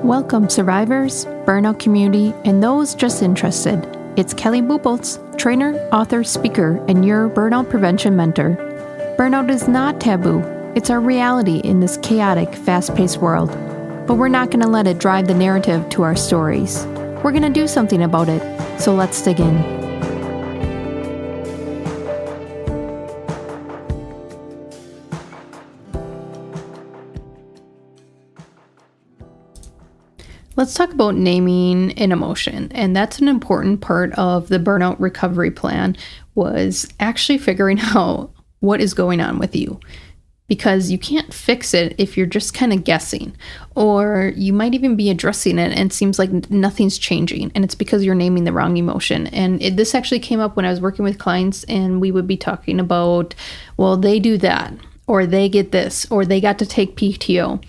Welcome, survivors, burnout community, and those just interested. It's Kelly Bupoltz, trainer, author, speaker, and your burnout prevention mentor. Burnout is not taboo. It's our reality in this chaotic, fast-paced world. But we're not going to let it drive the narrative to our stories. We're going to do something about it. So let's dig in. Let's talk about naming an emotion, and that's an important part of the burnout recovery plan, was actually figuring out what is going on with you, because you can't fix it if you're just kind of guessing, or you might even be addressing it and it seems like nothing's changing, and it's because you're naming the wrong emotion. And this actually came up when I was working with clients, and we would be talking about, well, they do that, or they get this, or they got to take PTO.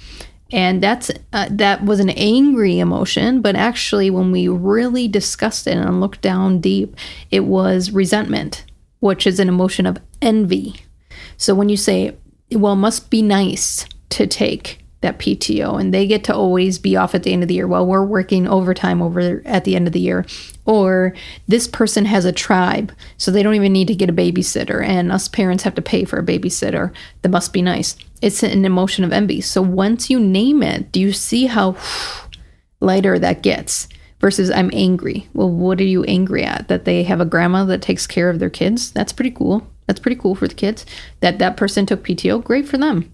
And that was an angry emotion, but actually when we really discussed it and looked down deep, it was resentment, which is an emotion of envy. So when you say, well, it must be nice to take that PTO and they get to always be off at the end of the year while we're working overtime over at the end of the year, or this person has a tribe, so they don't even need to get a babysitter, and us parents have to pay for a babysitter. That must be nice. It's an emotion of envy. So once you name it, do you see how lighter that gets? Versus I'm angry. Well, what are you angry at? That they have a grandma that takes care of their kids? That's pretty cool. That's pretty cool for the kids. That person took PTO. Great for them.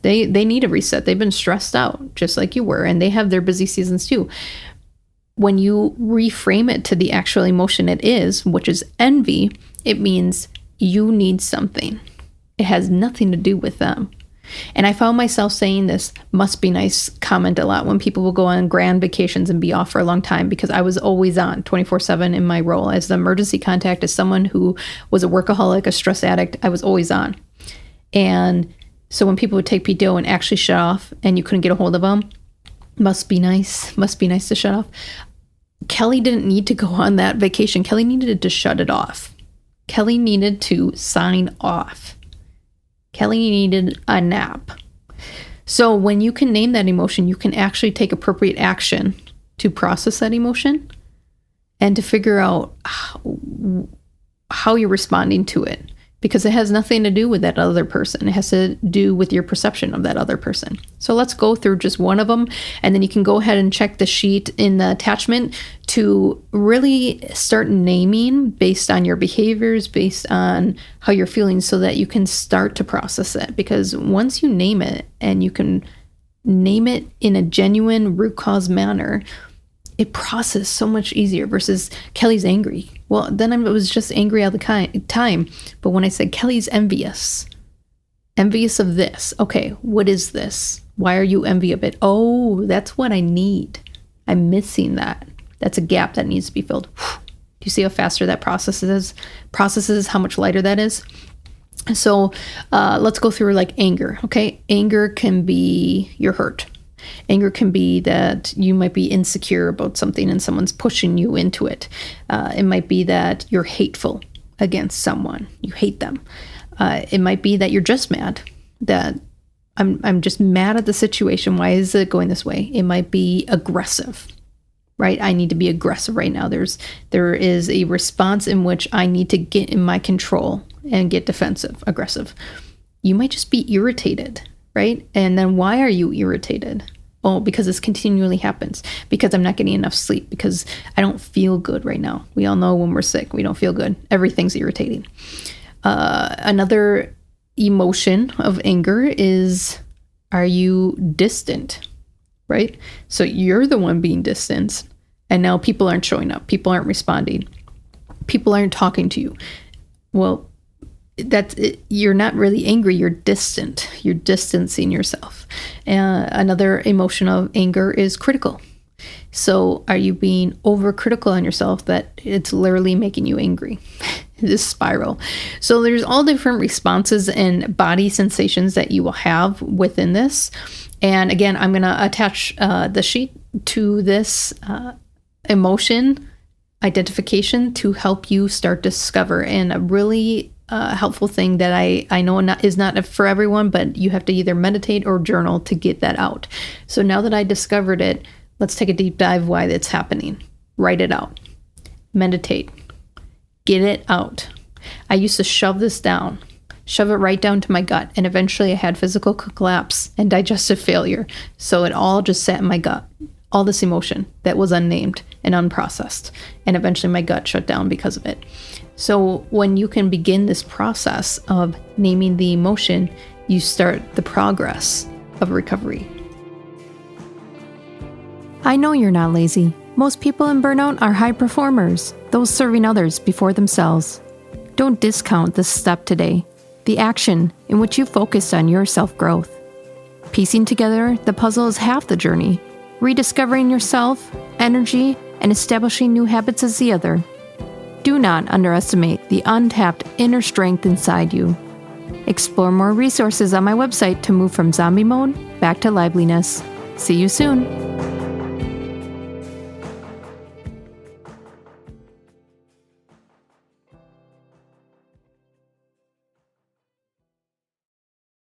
They need a reset. They've been stressed out just like you were, and they have their busy seasons too. When you reframe it to the actual emotion it is, which is envy, it means you need something. It has nothing to do with them. And I found myself saying this must be nice comment a lot when people will go on grand vacations and be off for a long time, because I was always on 24/7 in my role as the emergency contact, as someone who was a workaholic, a stress addict. I was always on. And so when people would take PTO and actually shut off and you couldn't get a hold of them, must be nice to shut off. Kelly didn't need to go on that vacation. Kelly needed to shut it off. Kelly needed to sign off. Kelly needed a nap. So when you can name that emotion, you can actually take appropriate action to process that emotion and to figure out how you're responding to it, because it has nothing to do with that other person. It has to do with your perception of that other person. So let's go through just one of them, and then you can go ahead and check the sheet in the attachment to really start naming based on your behaviors, based on how you're feeling, so that you can start to process it. Because once you name it, and you can name it in a genuine root cause manner, it processes so much easier. Versus Kelly's angry. Well, then I was just angry all the time. But when I said Kelly's envious of this, okay, what is this? Why are you envious of it? Oh, that's what I need. I'm missing that. That's a gap that needs to be filled. Do you see how faster that processes, how much lighter that is? So let's go through like anger, okay? Anger can be you're hurt. Anger can be that you might be insecure about something and someone's pushing you into it. It might be that you're hateful against someone. You hate them. It might be that you're just mad, that I'm just mad at the situation. Why is it going this way? It might be aggressive, right? I need to be aggressive right now. There is a response in which I need to get in my control and get defensive, aggressive. You might just be irritated, right? And then why are you irritated? Oh, because this continually happens. Because I'm not getting enough sleep. Because I don't feel good right now. We all know when we're sick, we don't feel good. Everything's irritating. Another emotion of anger is, are you distant, right? So you're the one being distanced, and now people aren't showing up. People aren't responding. People aren't talking to you. Well, that's it. You're not really angry. You're distant. You're distancing yourself. Another emotion of anger is critical. So are you being overcritical on yourself that it's literally making you angry? This spiral. So there's all different responses and body sensations that you will have within this. And again, I'm going to attach the sheet to this emotion identification to help you start to discover and really helpful thing that I know is not for everyone, but you have to either meditate or journal to get that out. So now that I discovered it, let's take a deep dive why it's happening. Write it out. Meditate. Get it out. I used to shove this down, shove it right down to my gut, and eventually I had physical collapse and digestive failure. So it all just sat in my gut. All this emotion that was unnamed and unprocessed. And eventually my gut shut down because of it. So when you can begin this process of naming the emotion, you start the progress of recovery. I know you're not lazy. Most people in burnout are high performers, those serving others before themselves. Don't discount this step today, the action in which you focused on your self-growth. Piecing together the puzzle is half the journey. Rediscovering yourself, energy, and establishing new habits is the other. Do not underestimate the untapped inner strength inside you. Explore more resources on my website to move from zombie mode back to liveliness. See you soon.